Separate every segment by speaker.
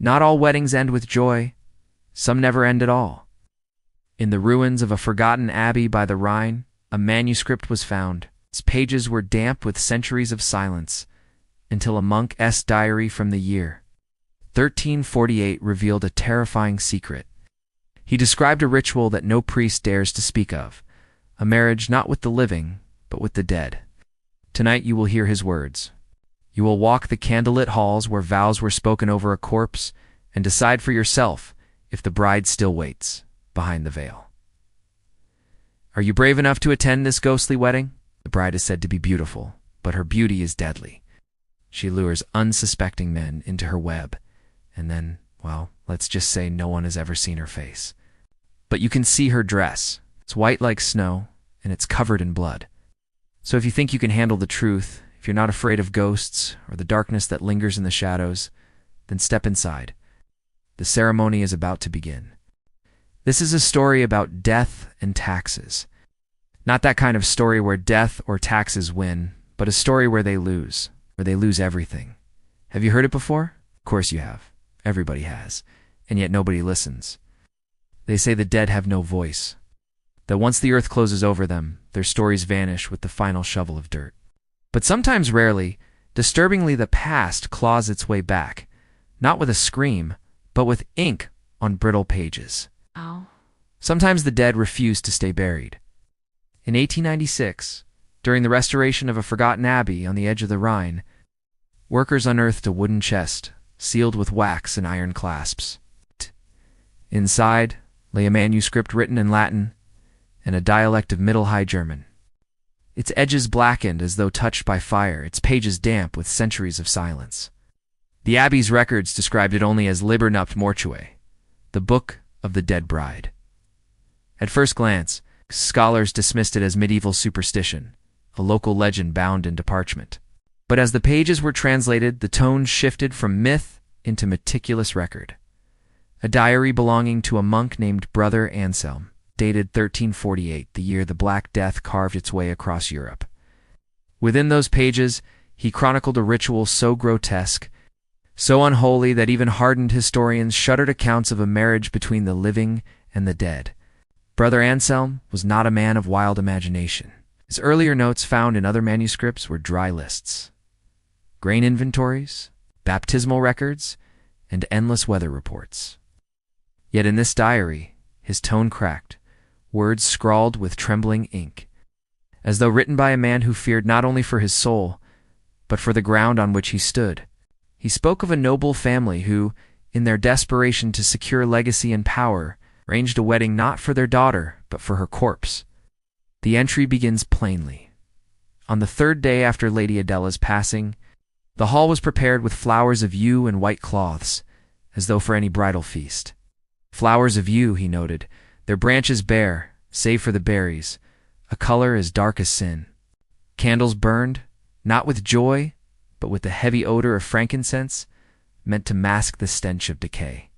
Speaker 1: Not all weddings end with joy. Some never end at all. In the ruins of a forgotten abbey by the Rhine, a manuscript was found. Its pages were damp with centuries of silence, until a monk's diary from the year 1348 revealed a terrifying secret. He described a ritual that no priest dares to speak of, a marriage not with the living, but with the dead. Tonight you will hear his words. You will walk the candlelit halls where vows were spoken over a corpse and decide for yourself if the bride still waits behind the veil. Are you brave enough to attend this ghostly wedding? The bride is said to be beautiful, but her beauty is deadly. She lures unsuspecting men into her web, and then, well, let's just say no one has ever seen her face. But you can see her dress. It's white like snow, and it's covered in blood. So if you think you can handle the truth, if you're not afraid of ghosts or the darkness that lingers in the shadows, then step inside. The ceremony is about to begin. This is a story about death and taxes. Not that kind of story where death or taxes win, but a story where they lose everything. Have you heard it before? Of course you have. Everybody has. And yet nobody listens. They say the dead have no voice, that once the earth closes over them, their stories vanish with the final shovel of dirt. But sometimes, rarely, disturbingly, the past claws its way back, not with a scream, but with ink on brittle pages.
Speaker 2: Ow.
Speaker 1: Sometimes the dead refuse to stay buried. In 1896, during the restoration of a forgotten abbey on the edge of the Rhine, workers unearthed a wooden chest sealed with wax and iron clasps. Inside lay a manuscript written in Latin and a dialect of Middle High German. Its edges blackened as though touched by fire, its pages damp with centuries of silence. The abbey's records described it only as Liber Nuptiae Mortuae, the Book of the Dead Bride. At first glance, scholars dismissed it as medieval superstition, a local legend bound into parchment. But as the pages were translated, the tone shifted from myth into meticulous record. A diary belonging to a monk named Brother Anselm, dated 1348, the year the Black Death carved its way across Europe. Within those pages, he chronicled a ritual so grotesque, so unholy that even hardened historians shuddered accounts of a marriage between the living and the dead. Brother Anselm was not a man of wild imagination. His earlier notes found in other manuscripts were dry lists, grain inventories, baptismal records, and endless weather reports. Yet in this diary, his tone cracked, words scrawled with trembling ink, as though written by a man who feared not only for his soul, but for the ground on which he stood. He spoke of a noble family who, in their desperation to secure legacy and power, arranged a wedding not for their daughter, but for her corpse. The entry begins plainly. On the third day after Lady Adela's passing, the hall was prepared with flowers of yew and white cloths, as though for any bridal feast. Flowers of yew, he noted, their branches bare, save for the berries, a color as dark as sin. Candles burned, not with joy, but with the heavy odor of frankincense, meant to mask the stench of decay.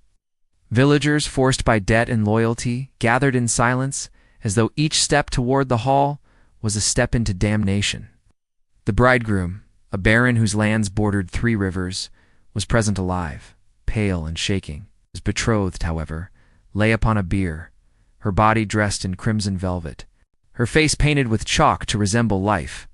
Speaker 1: Villagers, forced by debt and loyalty, gathered in silence, as though each step toward the hall was a step into damnation. The bridegroom, a baron whose lands bordered 3 rivers, was present alive, pale and shaking. His betrothed, however, lay upon a bier, her body dressed in crimson velvet, her face painted with chalk to resemble life.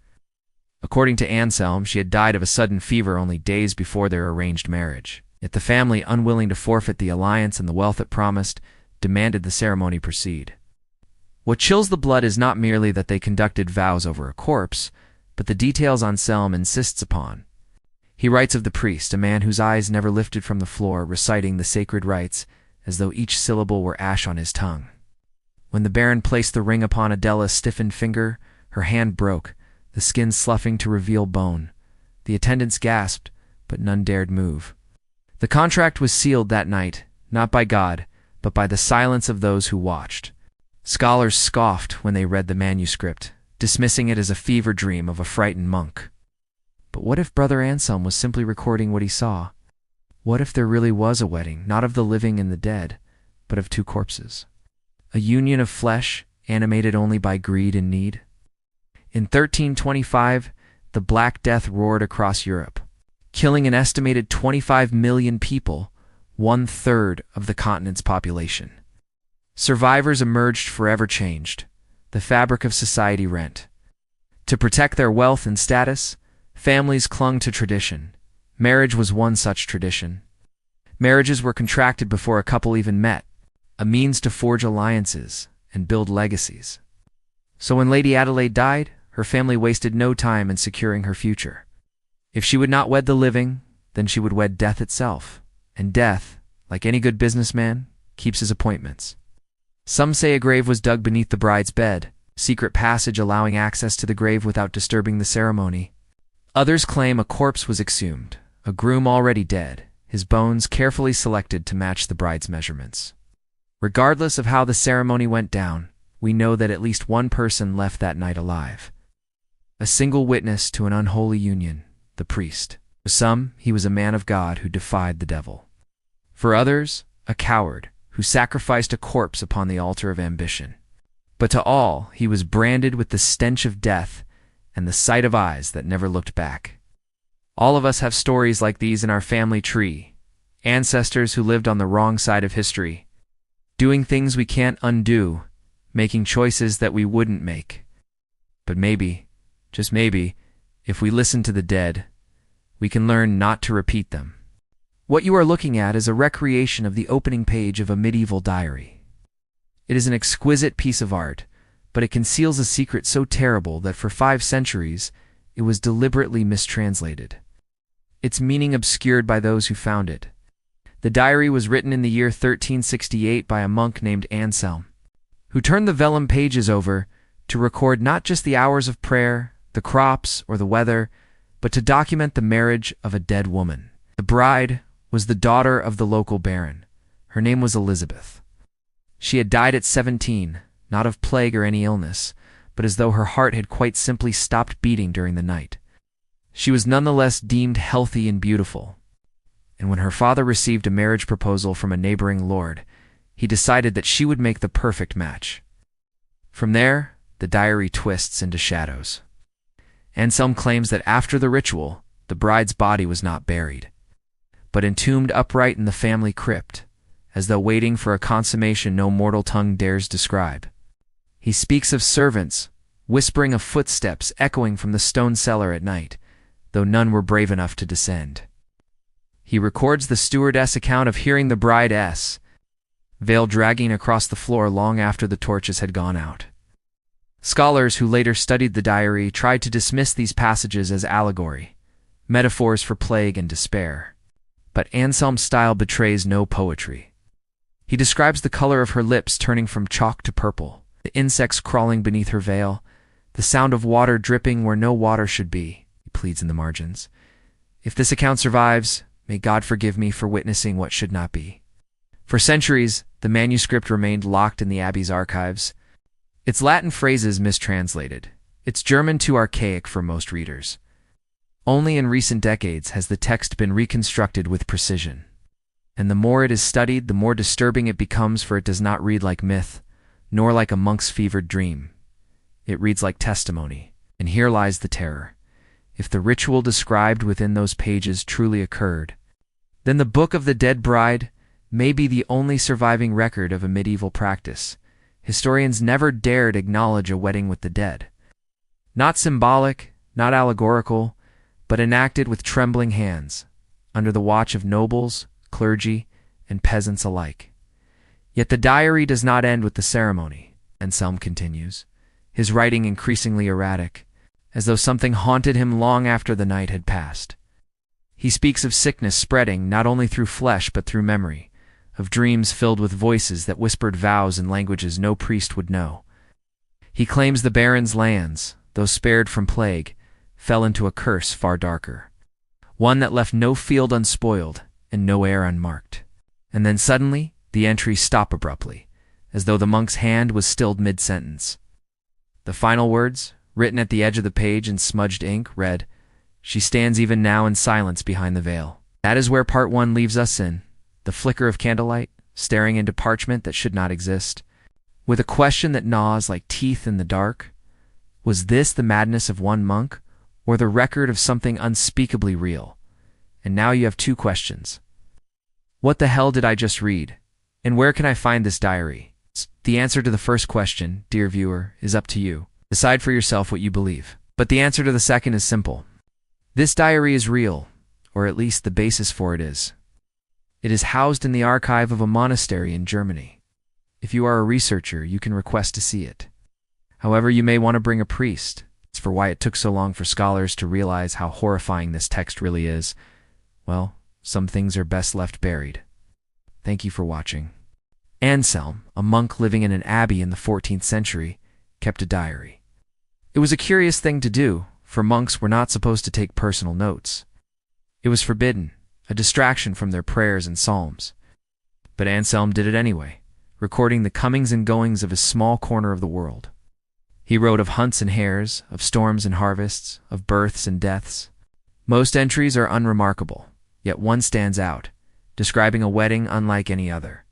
Speaker 1: According to Anselm, she had died of a sudden fever only days before their arranged marriage. Yet the family, unwilling to forfeit the alliance and the wealth it promised, demanded the ceremony proceed. What chills the blood is not merely that they conducted vows over a corpse, but the details Anselm insists upon. He writes of the priest, a man whose eyes never lifted from the floor, reciting the sacred rites as though each syllable were ash on his tongue. When the baron placed the ring upon Adela's stiffened finger, her hand broke, the skin sloughing to reveal bone. The attendants gasped, but none dared move. The contract was sealed that night, not by God, but by the silence of those who watched. Scholars scoffed when they read the manuscript, dismissing it as a fever dream of a frightened monk. But what if Brother Anselm was simply recording what he saw? What if there really was a wedding, not of the living and the dead, but of 2 corpses? A union of flesh, animated only by greed and need? In 1325, the Black Death roared across Europe, killing an estimated 25 million people, 1/3 of the continent's population. Survivors emerged forever changed, the fabric of society rent. To protect their wealth and status, families clung to tradition. Marriage was one such tradition. Marriages were contracted before a couple even met, a means to forge alliances and build legacies. So when Lady Adelaide died, her family wasted no time in securing her future. If she would not wed the living, then she would wed death itself. And death, like any good businessman, keeps his appointments. Some say a grave was dug beneath the bride's bed, secret passage allowing access to the grave without disturbing the ceremony. Others claim a corpse was exhumed, a groom already dead, his bones carefully selected to match the bride's measurements. Regardless of how the ceremony went down, we know that at least one person left that night alive. A single witness to an unholy union, the priest. For some, he was a man of God who defied the devil. For others, a coward who sacrificed a corpse upon the altar of ambition. But to all, he was branded with the stench of death and the sight of eyes that never looked back. All of us have stories like these in our family tree, ancestors who lived on the wrong side of history, doing things we can't undo, making choices that we wouldn't make. But maybe, just maybe, if we listen to the dead, we can learn not to repeat them. What you are looking at is a recreation of the opening page of a medieval diary. It is an exquisite piece of art, but it conceals a secret so terrible that for 5 centuries it was deliberately mistranslated. Its meaning obscured by those who found it. The diary was written in the year 1368 by a monk named Anselm, who turned the vellum pages over to record not just the hours of prayer, the crops, or the weather, but to document the marriage of a dead woman. The bride was the daughter of the local baron. Her name was Elizabeth. She had died at 17, not of plague or any illness, but as though her heart had quite simply stopped beating during the night. She was nonetheless deemed healthy and beautiful, and when her father received a marriage proposal from a neighboring lord, he decided that she would make the perfect match. From there, the diary twists into shadows. Anselm claims that after the ritual, the bride's body was not buried, but entombed upright in the family crypt, as though waiting for a consummation no mortal tongue dares describe. He speaks of servants, whispering of footsteps echoing from the stone cellar at night, though none were brave enough to descend. He records the stewardess' account of hearing the bride's veil dragging across the floor long after the torches had gone out. Scholars who later studied the diary tried to dismiss these passages as allegory, metaphors for plague and despair. But Anselm's style betrays no poetry. He describes the color of her lips turning from chalk to purple, the insects crawling beneath her veil, the sound of water dripping where no water should be, he pleads in the margins. If this account survives, may God forgive me for witnessing what should not be. For centuries, the manuscript remained locked in the abbey's archives, its Latin phrases mistranslated, its German too archaic for most readers. Only in recent decades has the text been reconstructed with precision. And the more it is studied, the more disturbing it becomes, for it does not read like myth, nor like a monk's fevered dream. It reads like testimony, and here lies the terror. If the ritual described within those pages truly occurred, then the Book of the Dead Bride may be the only surviving record of a medieval practice. Historians never dared acknowledge a wedding with the dead. Not symbolic, not allegorical, but enacted with trembling hands, under the watch of nobles, clergy, and peasants alike. Yet the diary does not end with the ceremony, Anselm continues, his writing increasingly erratic, as though something haunted him long after the night had passed. He speaks of sickness spreading not only through flesh but through memory, of dreams filled with voices that whispered vows in languages no priest would know. He claims the baron's lands, though spared from plague, fell into a curse far darker, one that left no field unspoiled and no air unmarked. And then suddenly, the entries stop abruptly, as though the monk's hand was stilled mid-sentence. The final words, written at the edge of the page in smudged ink, read, "She stands even now in silence behind the veil." That is where part 1 leaves us in, the flicker of candlelight, staring into parchment that should not exist, with a question that gnaws like teeth in the dark. Was this the madness of one monk, or the record of something unspeakably real? And now you have 2 questions. What the hell did I just read? And where can I find this diary? The answer to the first question, dear viewer, is up to you. Decide for yourself what you believe. But the answer to the second is simple. This diary is real, or at least the basis for it is. It is housed in the archive of a monastery in Germany. If you are a researcher, you can request to see it. However, you may want to bring a priest. It's for why it took so long for scholars to realize how horrifying this text really is. Well, some things are best left buried. Thank you for watching. Anselm, a monk living in an abbey in the 14th century, kept a diary. It was a curious thing to do, for monks were not supposed to take personal notes. It was forbidden, a distraction from their prayers and psalms. But Anselm did it anyway, recording the comings and goings of his small corner of the world. He wrote of hunts and hares, of storms and harvests, of births and deaths. Most entries are unremarkable, yet one stands out, describing a wedding unlike any other.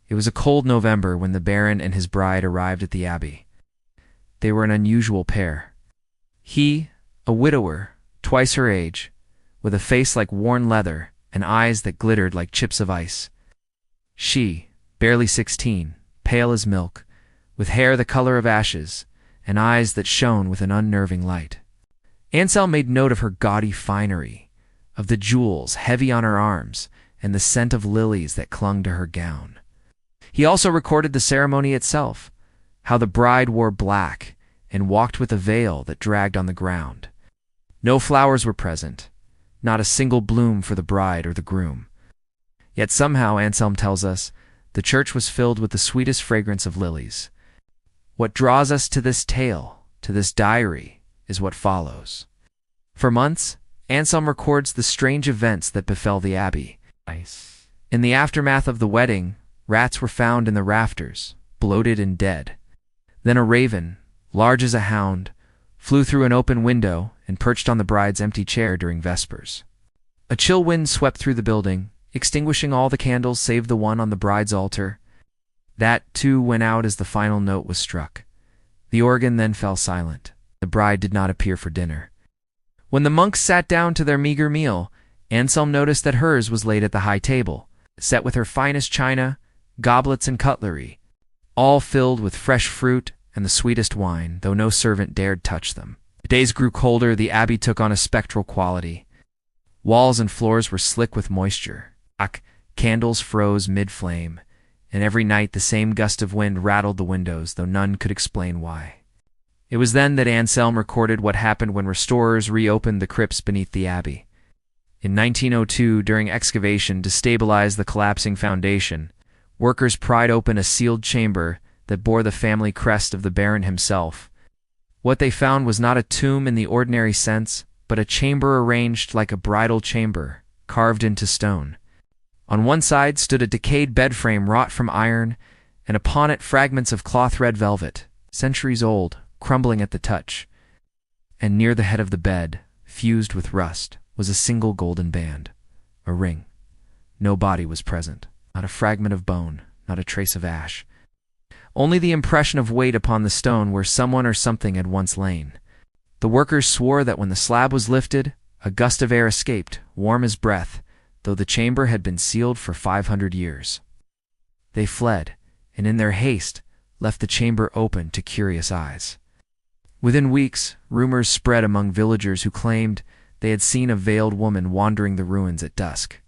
Speaker 1: It was a cold November when the Baron and his bride arrived at the abbey. They were an unusual pair. He, a widower, twice her age, with a face like worn leather and eyes that glittered like chips of ice. She, barely 16, pale as milk, with hair the color of ashes, and eyes that shone with an unnerving light. Anselm made note of her gaudy finery, of the jewels heavy on her arms, and the scent of lilies that clung to her gown. He also recorded the ceremony itself, how the bride wore black and walked with a veil that dragged on the ground. No flowers were present, not a single bloom for the bride or the groom. Yet somehow, Anselm tells us, the church was filled with the sweetest fragrance of lilies. What draws us to this tale, to this diary, is what follows. For months, Anselm records the strange events that befell the abbey. In the aftermath of the wedding, rats were found in the rafters, bloated and dead. Then a raven, large as a hound, flew through an open window and perched on the bride's empty chair during vespers. A chill wind swept through the building, extinguishing all the candles save the one on the bride's altar. That, too, went out as the final note was struck. The organ then fell silent. The bride did not appear for dinner. When the monks sat down to their meager meal, Anselm noticed that hers was laid at the high table, set with her finest china, goblets and cutlery, all filled with fresh fruit and the sweetest wine, though no servant dared touch them. The days grew colder, the abbey took on a spectral quality. Walls and floors were slick with moisture. Candles froze mid-flame, and every night the same gust of wind rattled the windows, though none could explain why. It was then that Anselm recorded what happened when restorers reopened the crypts beneath the abbey. In 1902, during excavation to stabilize the collapsing foundation, workers pried open a sealed chamber that bore the family crest of the Baron himself. What they found was not a tomb in the ordinary sense, but a chamber arranged like a bridal chamber, carved into stone. On one side stood a decayed bed frame wrought from iron, and upon it fragments of cloth-red velvet, centuries old, crumbling at the touch. And near the head of the bed, fused with rust, was a single golden band, a ring. No body was present, not a fragment of bone, not a trace of ash. Only the impression of weight upon the stone where someone or something had once lain. The workers swore that when the slab was lifted, a gust of air escaped, warm as breath, though the chamber had been sealed for 500 years. They fled, and in their haste, left the chamber open to curious eyes. Within weeks, rumors spread among villagers who claimed they had seen a veiled woman wandering the ruins at dusk,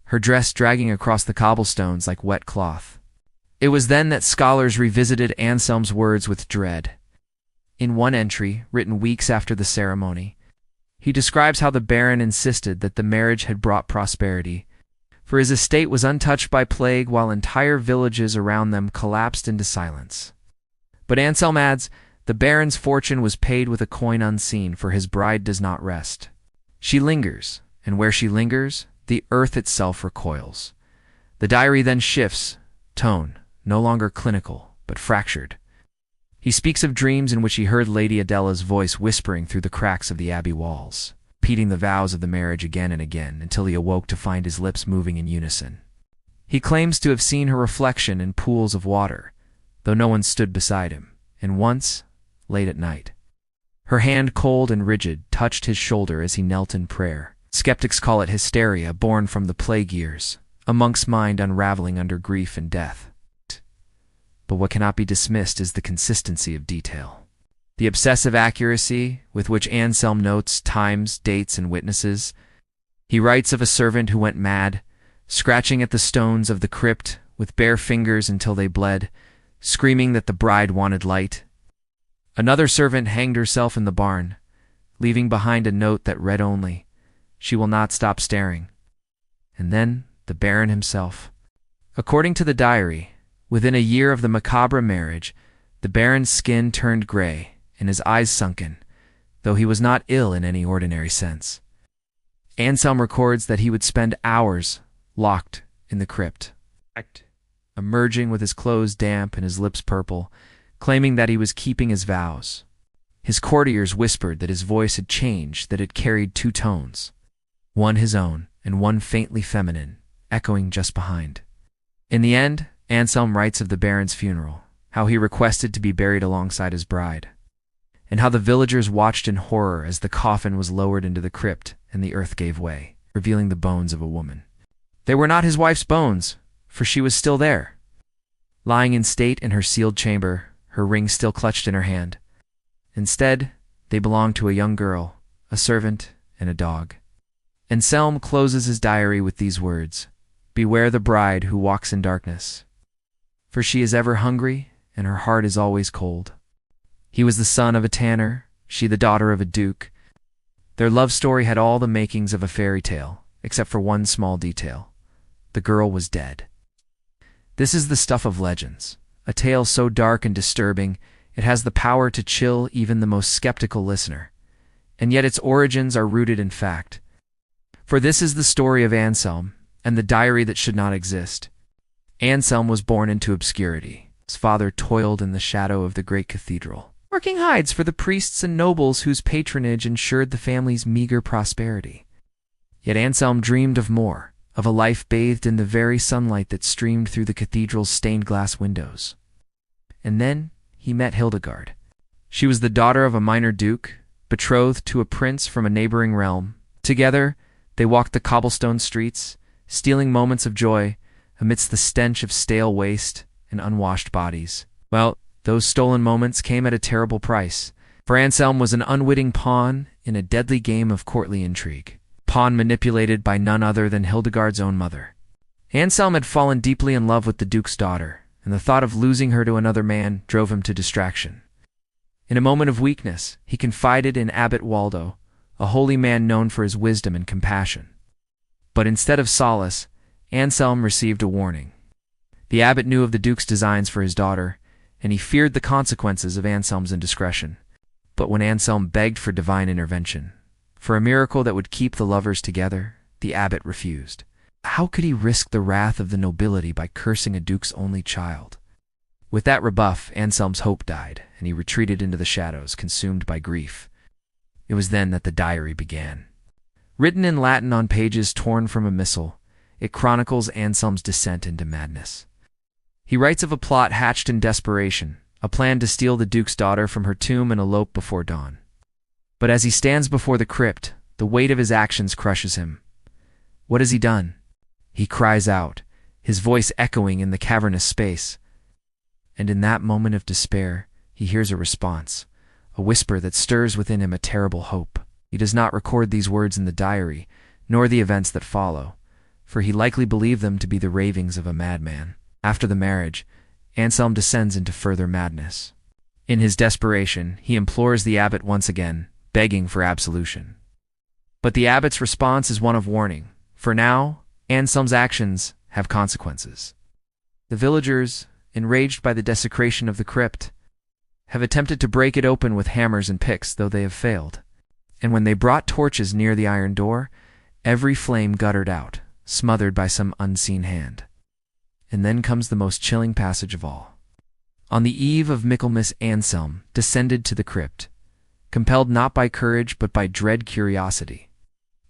Speaker 1: her dress dragging across the cobblestones like wet cloth. It was then that scholars revisited Anselm's words with dread. In one entry, written weeks after the ceremony, he describes how the Baron insisted that the marriage had brought prosperity, for his estate was untouched by plague while entire villages around them collapsed into silence. But Anselm adds, the Baron's fortune was paid with a coin unseen, for his bride does not rest. She lingers, and where she lingers, the earth itself recoils. The diary then shifts, tone, no longer clinical, but fractured. He speaks of dreams in which he heard Lady Adela's voice whispering through the cracks of the abbey walls, repeating the vows of the marriage again and again until he awoke to find his lips moving in unison. He claims to have seen her reflection in pools of water, though no one stood beside him, and once, late at night, her hand cold and rigid touched his shoulder as he knelt in prayer. Skeptics call it hysteria born from the plague years, a monk's mind unraveling under grief and death. But what cannot be dismissed is the consistency of detail. The obsessive accuracy with which Anselm notes times, dates, and witnesses. He writes of a servant who went mad, scratching at the stones of the crypt with bare fingers until they bled, screaming that the bride wanted light. Another servant hanged herself in the barn, leaving behind a note that read only, "She will not stop staring." And then the Baron himself. According to the diary, within a year of the macabre marriage, the Baron's skin turned gray and his eyes sunken, though he was not ill in any ordinary sense. Anselm records that he would spend hours locked in the crypt, emerging with his clothes damp and his lips purple, claiming that he was keeping his vows. His courtiers whispered that his voice had changed, that it carried two tones, one his own and one faintly feminine, echoing just behind. In the end, Anselm writes of the Baron's funeral, how he requested to be buried alongside his bride, and how the villagers watched in horror as the coffin was lowered into the crypt and the earth gave way, revealing the bones of a woman. They were not his wife's bones, for she was still there, lying in state in her sealed chamber, her ring still clutched in her hand. Instead, they belonged to a young girl, a servant, and a dog. Anselm closes his diary with these words, "Beware the bride who walks in darkness, for she is ever hungry and her heart is always cold." He was the son of a tanner, she the daughter of a duke. Their love story had all the makings of a fairy tale, except for one small detail. The girl was dead. This is the stuff of legends, a tale so dark and disturbing it has the power to chill even the most skeptical listener. And yet its origins are rooted in fact. For this is the story of Anselm, and the diary that should not exist. Anselm was born into obscurity. His father toiled in the shadow of the great cathedral, working hides for the priests and nobles whose patronage ensured the family's meager prosperity. Yet Anselm dreamed of more, of a life bathed in the very sunlight that streamed through the cathedral's stained glass windows. And then he met Hildegard. She was the daughter of a minor duke, betrothed to a prince from a neighboring realm. Together, they walked the cobblestone streets, stealing moments of joy amidst the stench of stale waste and unwashed bodies. Well, those stolen moments came at a terrible price, for Anselm was an unwitting pawn in a deadly game of courtly intrigue, pawn manipulated by none other than Hildegard's own mother. Anselm had fallen deeply in love with the duke's daughter, and the thought of losing her to another man drove him to distraction. In a moment of weakness, he confided in Abbot Waldo, a holy man known for his wisdom and compassion. But instead of solace, Anselm received a warning. The abbot knew of the duke's designs for his daughter, and he feared the consequences of Anselm's indiscretion. But when Anselm begged for divine intervention, for a miracle that would keep the lovers together, the abbot refused. How could he risk the wrath of the nobility by cursing a duke's only child? With that rebuff, Anselm's hope died, and he retreated into the shadows, consumed by grief. It was then that the diary began. Written in Latin on pages torn from a missal, it chronicles Anselm's descent into madness. He writes of a plot hatched in desperation, a plan to steal the duke's daughter from her tomb and elope before dawn. But as he stands before the crypt, the weight of his actions crushes him. What has he done? He cries out, his voice echoing in the cavernous space. And in that moment of despair, he hears a response, a whisper that stirs within him a terrible hope. He does not record these words in the diary, nor the events that follow, for he likely believed them to be the ravings of a madman. After the marriage, Anselm descends into further madness. In his desperation, he implores the abbot once again, begging for absolution. But the abbot's response is one of warning, for now, Anselm's actions have consequences. The villagers, enraged by the desecration of the crypt, have attempted to break it open with hammers and picks, though they have failed. And when they brought torches near the iron door, every flame guttered out, smothered by some unseen hand. And then comes the most chilling passage of all. On the eve of Michaelmas, Anselm descended to the crypt, compelled not by courage but by dread curiosity.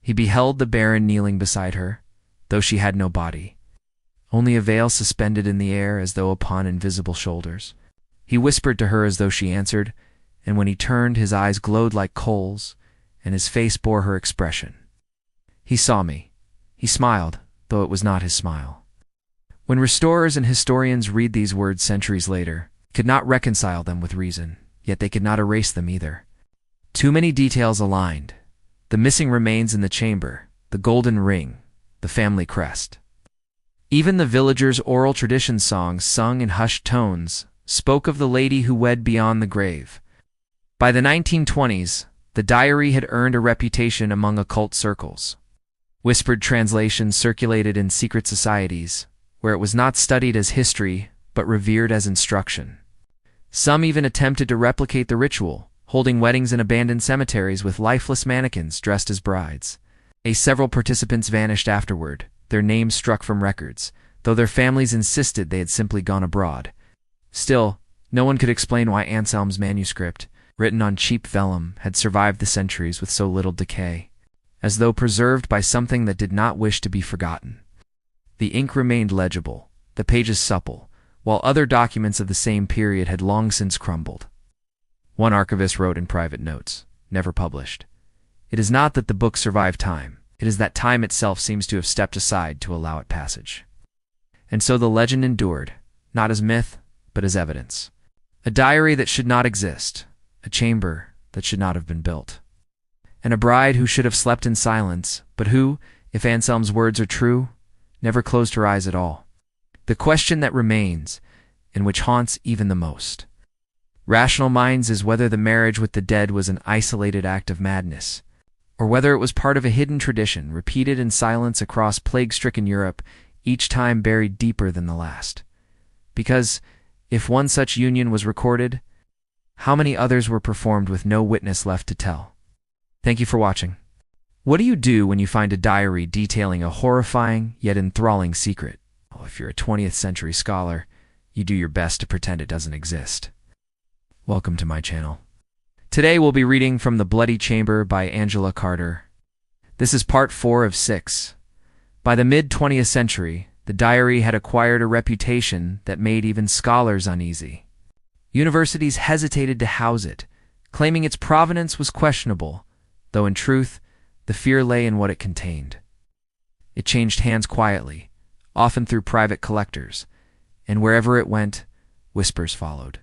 Speaker 1: He beheld the Baron kneeling beside her, though she had no body, only a veil suspended in the air as though upon invisible shoulders. He whispered to her as though she answered, and when he turned, his eyes glowed like coals, and his face bore her expression. He saw me. He smiled, though it was not his smile. When restorers and historians read these words centuries later, they could not reconcile them with reason, yet they could not erase them either. Too many details aligned. The missing remains in the chamber, the golden ring, the family crest. Even the villagers' oral tradition songs sung in hushed tones spoke of the lady who wed beyond the grave. By the 1920s, the diary had earned a reputation among occult circles. Whispered translations circulated in secret societies, where it was not studied as history, but revered as instruction. Some even attempted to replicate the ritual, holding weddings in abandoned cemeteries with lifeless mannequins dressed as brides. Several participants vanished afterward, their names struck from records, though their families insisted they had simply gone abroad. Still, no one could explain why Anselm's manuscript, written on cheap vellum, had survived the centuries with so little decay, as though preserved by something that did not wish to be forgotten. The ink remained legible, the pages supple, while other documents of the same period had long since crumbled. One archivist wrote in private notes, never published, "It is not that the book survived time, it is that time itself seems to have stepped aside to allow it passage." And so the legend endured, not as myth, but as evidence. A diary that should not exist, a chamber that should not have been built, and a bride who should have slept in silence, but who, if Anselm's words are true, never closed her eyes at all. The question that remains, and which haunts even the most rational minds, is whether the marriage with the dead was an isolated act of madness, or whether it was part of a hidden tradition repeated in silence across plague-stricken Europe, each time buried deeper than the last. Because, if one such union was recorded, how many others were performed with no witness left to tell? Thank you for watching. What do you do when you find a diary detailing a horrifying yet enthralling secret? Well, if you're a 20th century scholar, you do your best to pretend it doesn't exist. Welcome to my channel. Today we'll be reading from The Bloody Chamber by Angela Carter. This is part 4 of 6. By the mid-20th century, the diary had acquired a reputation that made even scholars uneasy. Universities hesitated to house it, claiming its provenance was questionable, though in truth, the fear lay in what it contained. It changed hands quietly, often through private collectors, and wherever it went, whispers followed.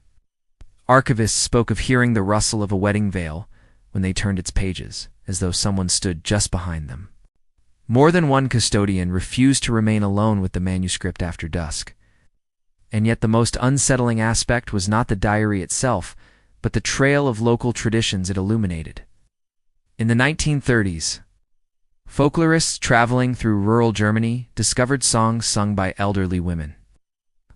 Speaker 1: Archivists spoke of hearing the rustle of a wedding veil when they turned its pages, as though someone stood just behind them. More than one custodian refused to remain alone with the manuscript after dusk. And yet the most unsettling aspect was not the diary itself, but the trail of local traditions it illuminated. In the 1930s, folklorists traveling through rural Germany discovered songs sung by elderly women.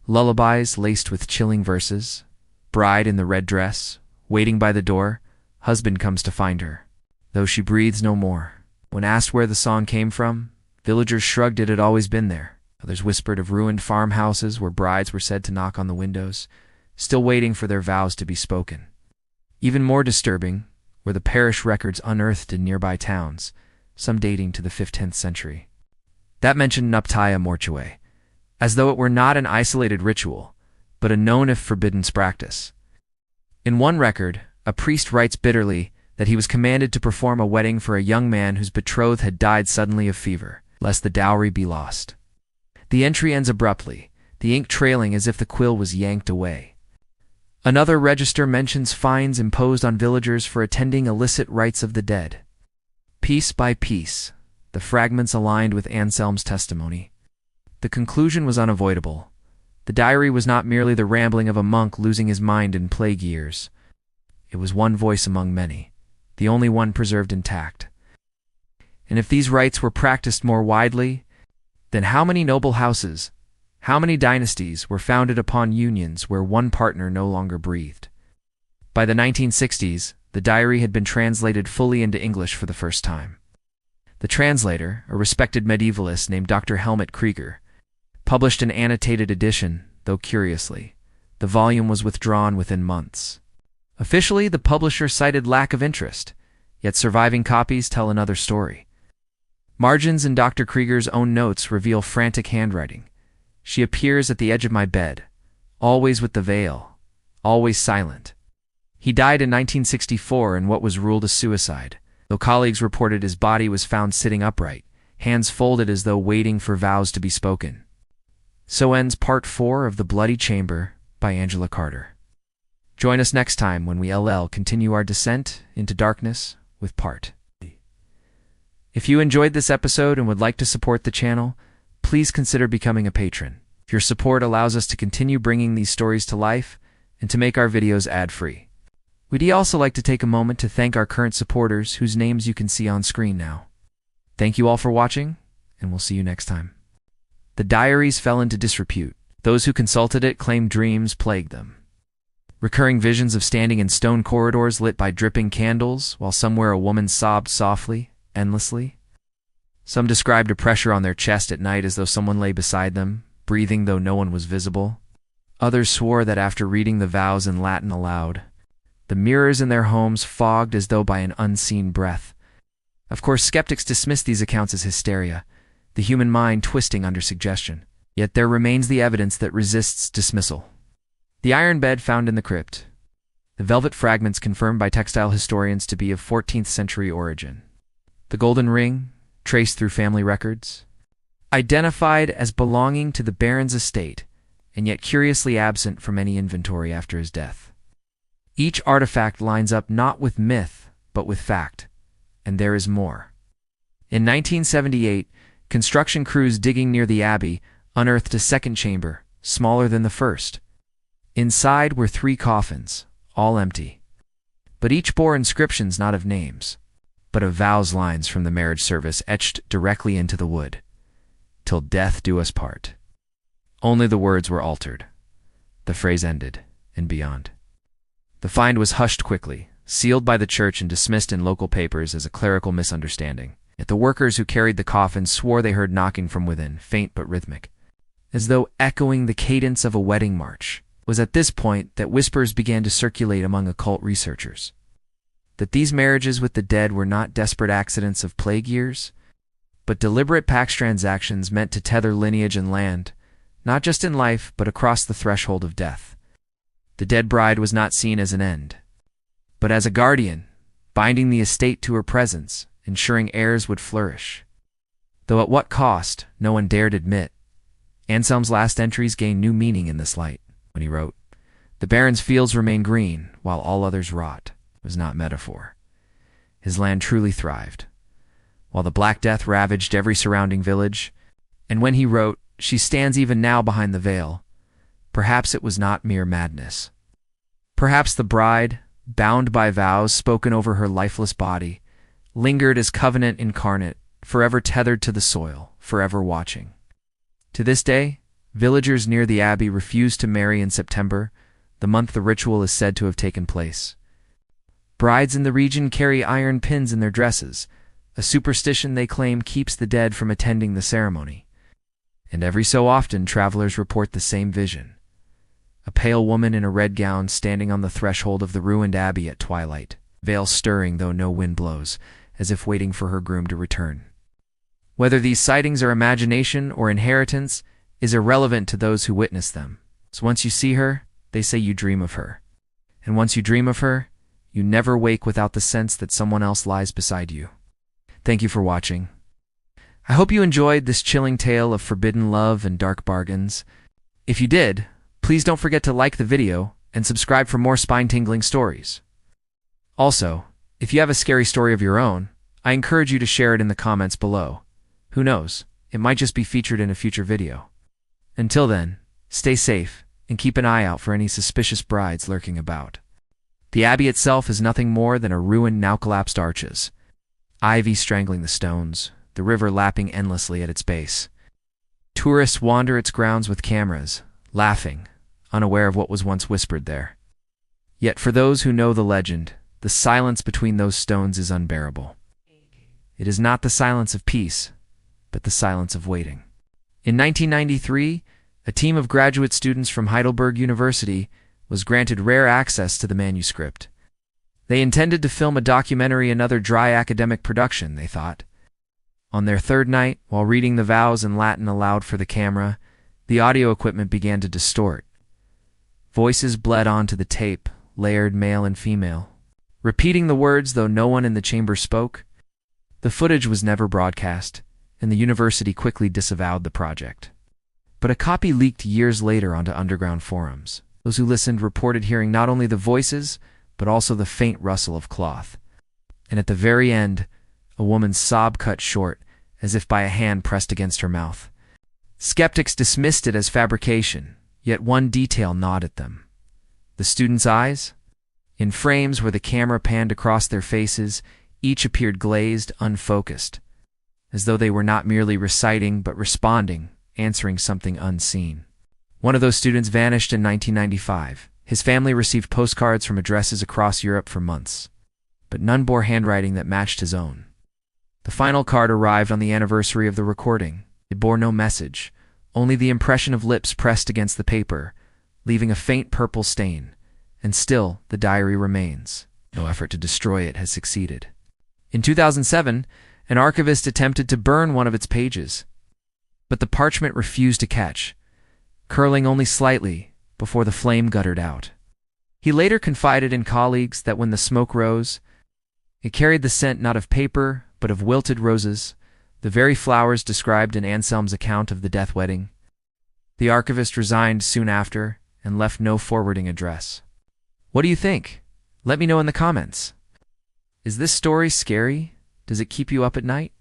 Speaker 1: Lullabies laced with chilling verses, bride in the red dress, waiting by the door, husband comes to find her, though she breathes no more. When asked where the song came from, villagers shrugged it had always been there. Others whispered of ruined farmhouses where brides were said to knock on the windows, still waiting for their vows to be spoken. Even more disturbing were the parish records unearthed in nearby towns, some dating to the 15th century. That mentioned nuptia mortuae, as though it were not an isolated ritual, but a known if forbidden practice. In one record, a priest writes bitterly that he was commanded to perform a wedding for a young man whose betrothed had died suddenly of fever, lest the dowry be lost. The entry ends abruptly, the ink trailing as if the quill was yanked away. Another register mentions fines imposed on villagers for attending illicit rites of the dead. Piece by piece, the fragments aligned with Anselm's testimony. The conclusion was unavoidable. The diary was not merely the rambling of a monk losing his mind in plague years. It was one voice among many, the only one preserved intact. And if these rites were practiced more widely, then how many noble houses, how many dynasties were founded upon unions where one partner no longer breathed? By the 1960s, the diary had been translated fully into English for the first time. The translator, a respected medievalist named Dr. Helmut Krieger, published an annotated edition, though curiously, the volume was withdrawn within months. Officially, the publisher cited lack of interest, yet surviving copies tell another story. Margins in Dr. Krieger's own notes reveal frantic handwriting. She appears at the edge of my bed, always with the veil, always silent. He died in 1964 in what was ruled a suicide, though colleagues reported his body was found sitting upright, hands folded as though waiting for vows to be spoken. So ends Part 4 of The Bloody Chamber by Angela Carter. Join us next time when we continue our descent into darkness with Part. If you enjoyed this episode and would like to support the channel, please consider becoming a patron. Your support allows us to continue bringing these stories to life and to make our videos ad-free. We'd also like to take a moment to thank our current supporters whose names you can see on screen now. Thank you all for watching, and we'll see you next time. The diaries fell into disrepute. Those who consulted it claimed dreams plagued them. Recurring visions of standing in stone corridors lit by dripping candles, while somewhere a woman sobbed softly, endlessly. Some described a pressure on their chest at night as though someone lay beside them, breathing though no one was visible. Others swore that after reading the vows in Latin aloud, the mirrors in their homes fogged as though by an unseen breath. Of course, skeptics dismiss these accounts as hysteria, the human mind twisting under suggestion. Yet there remains the evidence that resists dismissal. The iron bed found in the crypt. The velvet fragments confirmed by textile historians to be of 14th century origin. The golden ring, traced through family records. Identified as belonging to the Baron's estate, and yet curiously absent from any inventory after his death. Each artifact lines up not with myth, but with fact. And there is more. In 1978, construction crews digging near the abbey unearthed a second chamber, smaller than the first. Inside were 3 coffins, all empty. But each bore inscriptions not of names, but of vows lines from the marriage service etched directly into the wood. "Till death do us part." Only the words were altered. The phrase ended, and beyond. The find was hushed quickly, sealed by the church and dismissed in local papers as a clerical misunderstanding. Yet the workers who carried the coffin swore they heard knocking from within, faint but rhythmic, as though echoing the cadence of a wedding march. It was at this point that whispers began to circulate among occult researchers. That these marriages with the dead were not desperate accidents of plague years, but deliberate pax transactions meant to tether lineage and land, not just in life, but across the threshold of death. The dead bride was not seen as an end, but as a guardian, binding the estate to her presence, ensuring heirs would flourish. Though at what cost, no one dared admit. Anselm's last entries gain new meaning in this light, when he wrote, "The Baron's fields remain green, while all others rot," was not metaphor. His land truly thrived, while the Black Death ravaged every surrounding village. And when he wrote, "She stands even now behind the veil," perhaps it was not mere madness. Perhaps the bride, bound by vows spoken over her lifeless body, lingered as covenant incarnate, forever tethered to the soil, forever watching. To this day, villagers near the abbey refuse to marry in September, the month the ritual is said to have taken place. Brides in the region carry iron pins in their dresses, a superstition they claim keeps the dead from attending the ceremony. And every so often travelers report the same vision. A pale woman in a red gown standing on the threshold of the ruined abbey at twilight, veil stirring though no wind blows, as if waiting for her groom to return. Whether these sightings are imagination or inheritance is irrelevant to those who witness them. So once you see her, they say you dream of her. And once you dream of her, you never wake without the sense that someone else lies beside you. Thank you for watching. I hope you enjoyed this chilling tale of forbidden love and dark bargains. If you did, please don't forget to like the video and subscribe for more spine-tingling stories. Also, if you have a scary story of your own, I encourage you to share it in the comments below. Who knows, it might just be featured in a future video. Until then, stay safe and keep an eye out for any suspicious brides lurking about. The abbey itself is nothing more than a ruined now collapsed arches, ivy strangling the stones, the river lapping endlessly at its base. Tourists wander its grounds with cameras, laughing, unaware of what was once whispered there. Yet for those who know the legend, the silence between those stones is unbearable. It is not the silence of peace, but the silence of waiting. In 1993, a team of graduate students from Heidelberg University was granted rare access to the manuscript. They intended to film a documentary, another dry academic production, they thought. On their third night, while reading the vows in Latin aloud for the camera, the audio equipment began to distort. Voices bled onto the tape, layered male and female, repeating the words though no one in the chamber spoke. The footage was never broadcast, and the university quickly disavowed the project. But a copy leaked years later onto underground forums. Those who listened reported hearing not only the voices, but also the faint rustle of cloth. And at the very end, a woman's sob cut short, as if by a hand pressed against her mouth. Skeptics dismissed it as fabrication, yet one detail gnawed at them. The students' eyes? In frames where the camera panned across their faces, each appeared glazed, unfocused, as though they were not merely reciting but responding, answering something unseen. One of those students vanished in 1995. His family received postcards from addresses across Europe for months, but none bore handwriting that matched his own. The final card arrived on the anniversary of the recording. It bore no message, only the impression of lips pressed against the paper, leaving a faint purple stain. And still, the diary remains. No effort to destroy it has succeeded. In 2007, an archivist attempted to burn one of its pages, but the parchment refused to catch, curling only slightly before the flame guttered out. He later confided in colleagues that when the smoke rose, it carried the scent not of paper, but of wilted roses, the very flowers described in Anselm's account of the death wedding. The archivist resigned soon after and left no forwarding address. What do you think? Let me know in the comments. Is this story scary? Does it keep you up at night?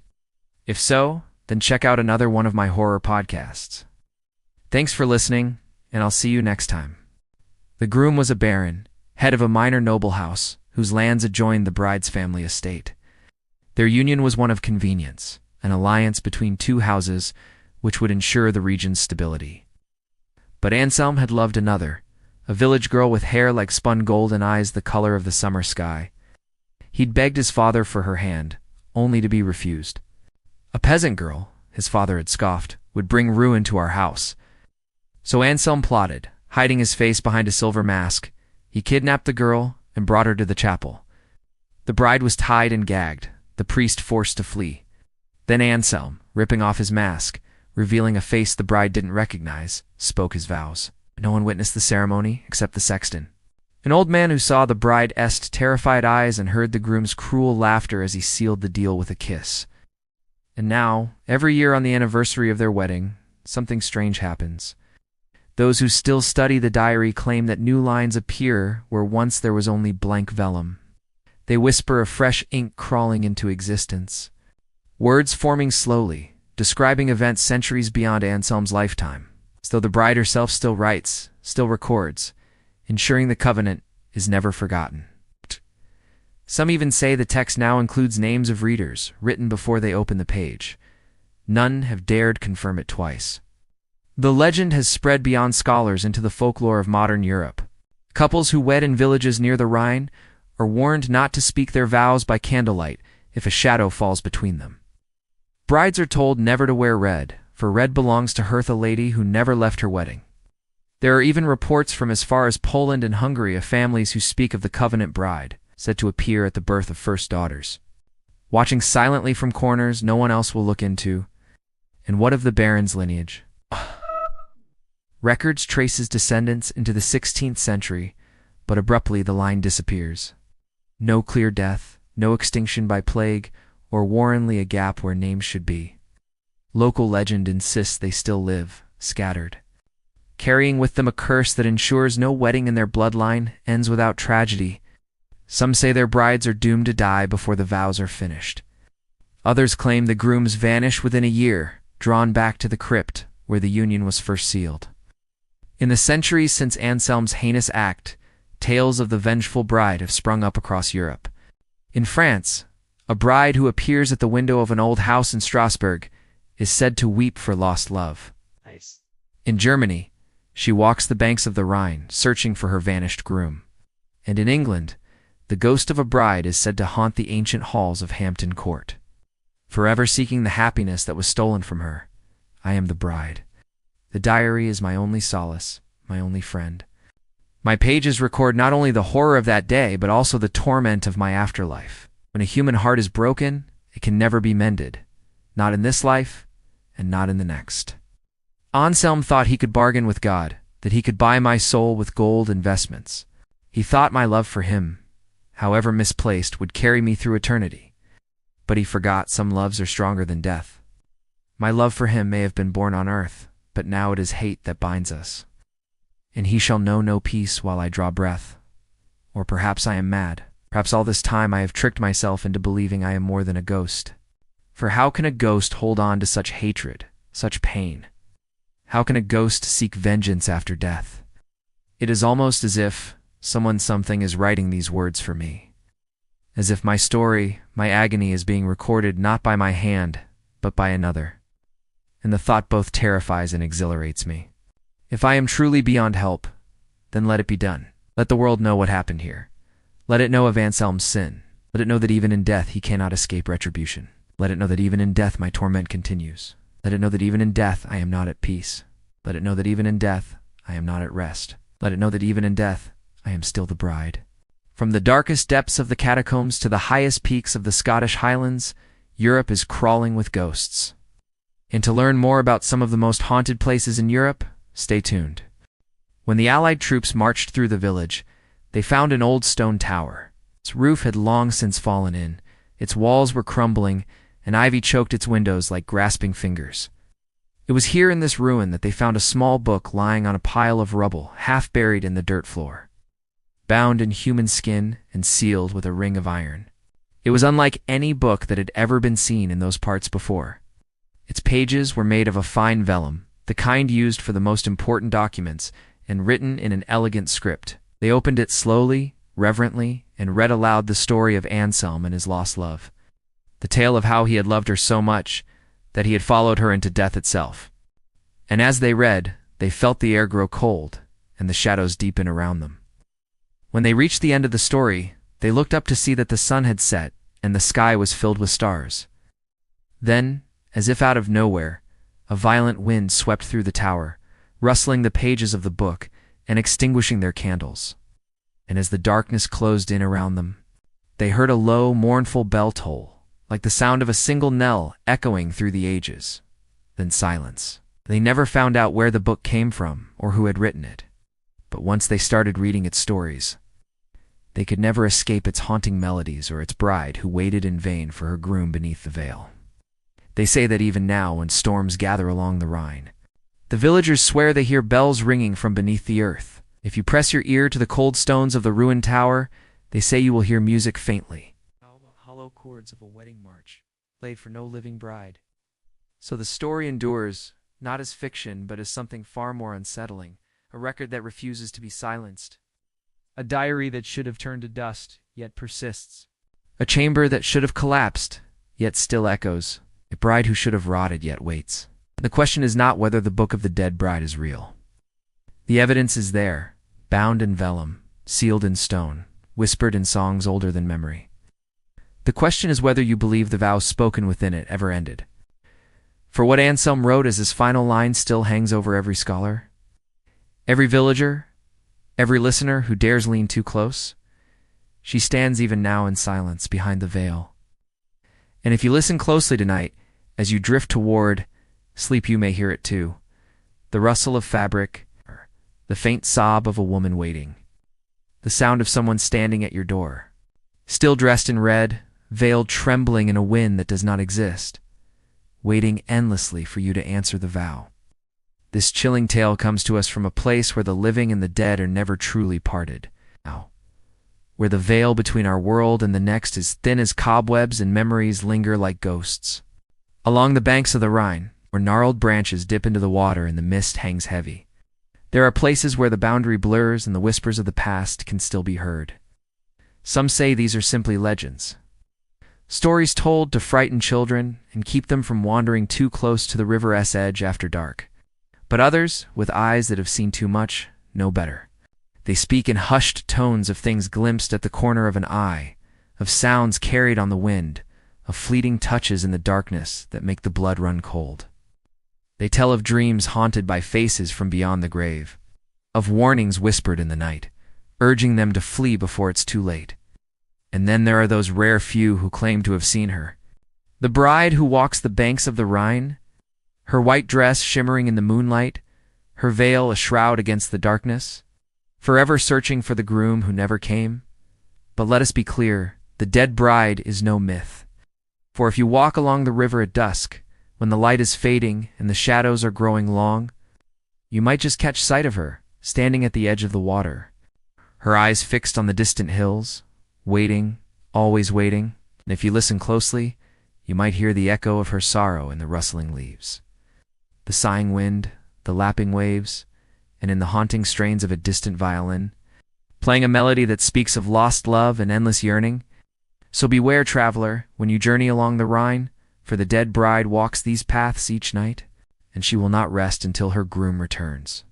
Speaker 1: If so, then check out another one of my horror podcasts. Thanks for listening, and I'll see you next time. The groom was a baron, head of a minor noble house, whose lands adjoined the bride's family estate. Their union was one of convenience, an alliance between two houses which would ensure the region's stability. But Anselm had loved another, a village girl with hair like spun gold and eyes the color of the summer sky. He'd begged his father for her hand, only to be refused. A peasant girl, his father had scoffed, would bring ruin to our house. So Anselm plotted, hiding his face behind a silver mask. He kidnapped the girl and brought her to the chapel. The bride was tied and gagged, the priest forced to flee. Then Anselm, ripping off his mask, revealing a face the bride didn't recognize, spoke his vows. No one witnessed the ceremony except the sexton. An old man who saw the bride's terrified eyes and heard the groom's cruel laughter as he sealed the deal with a kiss. And now, every year on the anniversary of their wedding, something strange happens. Those who still study the diary claim that new lines appear where once there was only blank vellum. They whisper of fresh ink crawling into existence. Words forming slowly, describing events centuries beyond Anselm's lifetime, as though the bride herself still writes, still records, ensuring the covenant is never forgotten. Some even say the text now includes names of readers, written before they open the page. None have dared confirm it twice. The legend has spread beyond scholars into the folklore of modern Europe. Couples who wed in villages near the Rhine are warned not to speak their vows by candlelight if a shadow falls between them. Brides are told never to wear red, for red belongs to Hertha lady who never left her wedding. There are even reports from as far as Poland and Hungary of families who speak of the covenant bride, said to appear at the birth of first daughters. Watching silently from corners no one else will look into. And what of the baron's lineage? Records trace his descendants into the 16th century, but abruptly the line disappears. No clear death, no extinction by plague, or warrenly a gap where names should be. Local legend insists they still live, scattered, carrying with them a curse that ensures no wedding in their bloodline ends without tragedy. Some say their brides are doomed to die before the vows are finished. Others claim the grooms vanish within a year, drawn back to the crypt where the union was first sealed. In the centuries since Anselm's heinous act, tales of the vengeful bride have sprung up across Europe. In France, a bride who appears at the window of an old house in Strasbourg is said to weep for lost love.
Speaker 2: Nice.
Speaker 1: In Germany, she walks the banks of the Rhine, searching for her vanished groom. And in England, the ghost of a bride is said to haunt the ancient halls of Hampton Court. Forever seeking the happiness that was stolen from her, I am the bride. The diary is my only solace, my only friend. My pages record not only the horror of that day, but also the torment of my afterlife. When a human heart is broken, it can never be mended, not in this life, and not in the next. Anselm thought he could bargain with God, that he could buy my soul with gold investments. He thought my love for him, however misplaced, would carry me through eternity. But he forgot some loves are stronger than death. My love for him may have been born on earth, but now it is hate that binds us. And he shall know no peace while I draw breath. Or perhaps I am mad. Perhaps all this time I have tricked myself into believing I am more than a ghost. For how can a ghost hold on to such hatred, such pain? How can a ghost seek vengeance after death? It is almost as if something is writing these words for me. As if my story, my agony is being recorded not by my hand, but by another. And the thought both terrifies and exhilarates me. If I am truly beyond help, then let it be done. Let the world know what happened here. Let it know of Anselm's sin. Let it know that even in death he cannot escape retribution. Let it know that even in death my torment continues. Let it know that even in death I am not at peace. Let it know that even in death I am not at rest. Let it know that even in death I am still the bride. From the darkest depths of the catacombs to the highest peaks of the Scottish Highlands, Europe is crawling with ghosts. And to learn more about some of the most haunted places in Europe, stay tuned. When the Allied troops marched through the village, they found an old stone tower. Its roof had long since fallen in, its walls were crumbling, and ivy choked its windows like grasping fingers. It was here in this ruin that they found a small book lying on a pile of rubble, half buried in the dirt floor, bound in human skin and sealed with a ring of iron. It was unlike any book that had ever been seen in those parts before. Its pages were made of a fine vellum, the kind used for the most important documents, and written in an elegant script. They opened it slowly, reverently, and read aloud the story of Anselm and his lost love. The tale of how he had loved her so much that he had followed her into death itself. And as they read, they felt the air grow cold and the shadows deepen around them. When they reached the end of the story, they looked up to see that the sun had set and the sky was filled with stars. Then, as if out of nowhere, a violent wind swept through the tower, rustling the pages of the book and extinguishing their candles. And as the darkness closed in around them, they heard a low, mournful bell toll, like the sound of a single knell echoing through the ages. Then silence. They never found out where the book came from or who had written it. But once they started reading its stories, they could never escape its haunting melodies or its bride who waited in vain for her groom beneath the veil. They say that even now, when storms gather along the Rhine, the villagers swear they hear bells ringing from beneath the earth. If you press your ear to the cold stones of the ruined tower, they say you will hear music faintly, hollow chords of a wedding march, played for no living bride. So the story endures, not as fiction, but as something far more unsettling, a record that refuses to be silenced, a diary that should have turned to dust, yet persists, a chamber that should have collapsed, yet still echoes, a bride who should have rotted yet waits. The question is not whether the book of the dead bride is real. The evidence is there, bound in vellum, sealed in stone, whispered in songs older than memory. The question is whether you believe the vows spoken within it ever ended. For what Anselm wrote as his final line still hangs over every scholar, every villager, every listener who dares lean too close. She stands even now in silence behind the veil. And if you listen closely tonight, as you drift toward sleep, you may hear it too. The rustle of fabric, the faint sob of a woman waiting, the sound of someone standing at your door, still dressed in red, veiled, trembling in a wind that does not exist, waiting endlessly for you to answer the vow. This chilling tale comes to us from a place where the living and the dead are never truly parted, where the veil between our world and the next is thin as cobwebs and memories linger like ghosts. Along the banks of the Rhine, where gnarled branches dip into the water and the mist hangs heavy, there are places where the boundary blurs and the whispers of the past can still be heard. Some say these are simply legends, stories told to frighten children and keep them from wandering too close to the river's edge after dark. But others, with eyes that have seen too much, know better. They speak in hushed tones of things glimpsed at the corner of an eye, of sounds carried on the wind, of fleeting touches in the darkness that make the blood run cold. They tell of dreams haunted by faces from beyond the grave, of warnings whispered in the night, urging them to flee before it's too late. And then there are those rare few who claim to have seen her. The bride who walks the banks of the Rhine, her white dress shimmering in the moonlight, her veil a shroud against the darkness, forever searching for the groom who never came. But let us be clear, the dead bride is no myth. For if you walk along the river at dusk, When the light is fading and the shadows are growing long, you might just catch sight of her, standing at the edge of the water, her eyes fixed on the distant hills, waiting, always waiting, and if you listen closely, you might hear the echo of her sorrow in the rustling leaves, the sighing wind, the lapping waves, and in the haunting strains of a distant violin, playing a melody that speaks of lost love and endless yearning. So beware, traveler, when you journey along the Rhine, for the dead bride walks these paths each night, and she will not rest until her groom returns.